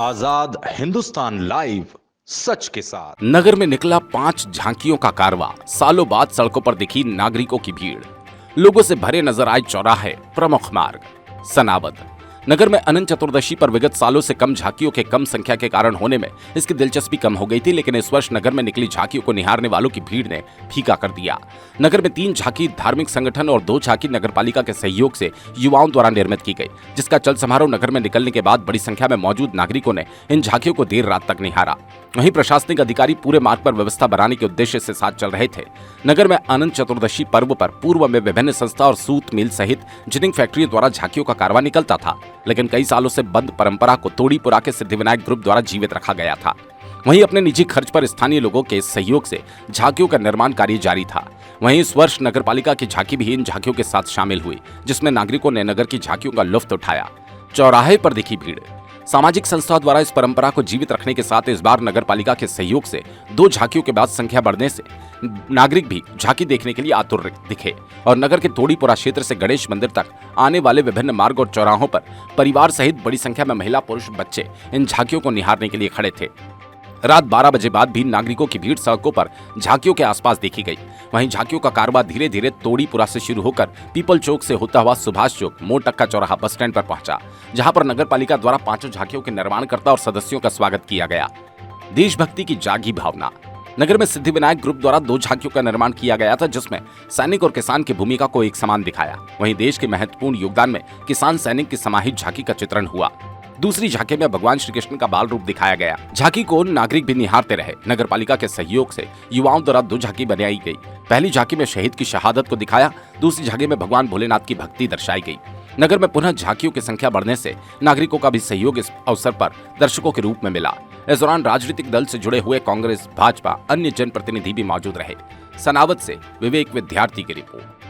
आजाद Hindustan live, सच के साथ। नगर में निकला 5 झांकियों का कारवां। सालों बाद सड़कों पर दिखी नागरिकों की भीड़। लोगों से भरे नजर आए चौराहे, प्रमुख मार्ग। सनावद नगर में अनंत चतुर्दशी पर विगत सालों से कम झांकियों के कम संख्या के कारण होने में इसकी दिलचस्पी कम हो गई थी, लेकिन इस वर्ष नगर में निकली झांकियों को निहारने वालों की भीड़ ने फीका कर दिया। नगर में 3 झांकी धार्मिक संगठन और 2 झांकी नगरपालिका के सहयोग से युवाओं द्वारा निर्मित की गई, जिसका चल समारोह नगर में निकलने के बाद बड़ी संख्या में मौजूद नागरिकों ने इन झांकियों को देर रात तक निहारा। वहीं प्रशासनिक अधिकारी पूरे मार्ग पर व्यवस्था बनाने के उद्देश्य से साथ चल रहे थे। नगर में अनंत चतुर्दशी पर्व पर पूर्व में विभिन्न संस्था और सूत मिल सहित जिनिंग फैक्ट्रियों द्वारा झांकियों का कारवां निकलता था, लेकिन कई सालों से बंद परंपरा को तोड़ीपुरा के सिद्धिविनायक ग्रुप द्वारा जीवित रखा गया था। वहीं अपने निजी खर्च पर स्थानीय लोगों के सहयोग से झांकियों का निर्माण कार्य जारी था। वहीं इस वर्ष नगरपालिका की झांकी भी इन झांकियों के साथ शामिल हुई, जिसमें नागरिकों ने नगर की झांकियों का लुत्फ उठाया। चौराहे पर दिखी भीड़। सामाजिक संस्थाओं द्वारा इस परंपरा को जीवित रखने के साथ इस बार नगरपालिका के सहयोग से 2 झांकियों के बाद संख्या बढ़ने से नागरिक भी झांकी देखने के लिए आतुर दिखे और नगर के तोड़ीपुरा क्षेत्र से गणेश मंदिर तक आने वाले विभिन्न मार्ग और चौराहों पर परिवार सहित बड़ी संख्या में महिला, पुरुष, बच्चे इन झांकियों को निहारने के लिए खड़े थे। रात 12 बजे बाद भी नागरिकों की भीड़ सड़कों पर झांकियों के आसपास देखी गई। वहीं झांकियों का कारवां धीरे धीरे तोड़ीपुरा से शुरू होकर पीपल चौक से होता हुआ सुभाष चौक, मोरटक्का चौराहा, बस स्टैंड पर पहुंचा, जहां पर नगरपालिका द्वारा 5 झांकियों के निर्माणकर्ता और सदस्यों का स्वागत किया गया। देशभक्ति की जागी भावना। नगर में सिद्धिविनायक ग्रुप द्वारा 2 झांकियों का निर्माण किया गया था, जिसमें सैनिक और किसान की भूमिका को एक समान दिखाया। वहीं देश के महत्वपूर्ण योगदान में किसान सैनिक की समाहित झांकी का चित्रण हुआ। दूसरी झांकी में भगवान श्री कृष्ण का बाल रूप दिखाया गया। झांकी को नागरिक भी निहारते रहे। नगरपालिका के सहयोग से युवाओं द्वारा 2 झांकी बनाई गई। पहली झांकी में शहीद की शहादत को दिखाया, दूसरी झांकी में भगवान भोलेनाथ की भक्ति दर्शाई गई। नगर में पुनः झांकियों की संख्या बढ़ने से नागरिकों का भी सहयोग इस अवसर पर दर्शकों के रूप में मिला। इस दौरान राजनीतिक दल से जुड़े हुए कांग्रेस, भाजपा, अन्य जनप्रतिनिधि भी मौजूद रहे। सनावद से विवेक विद्यार्थी की रिपोर्ट।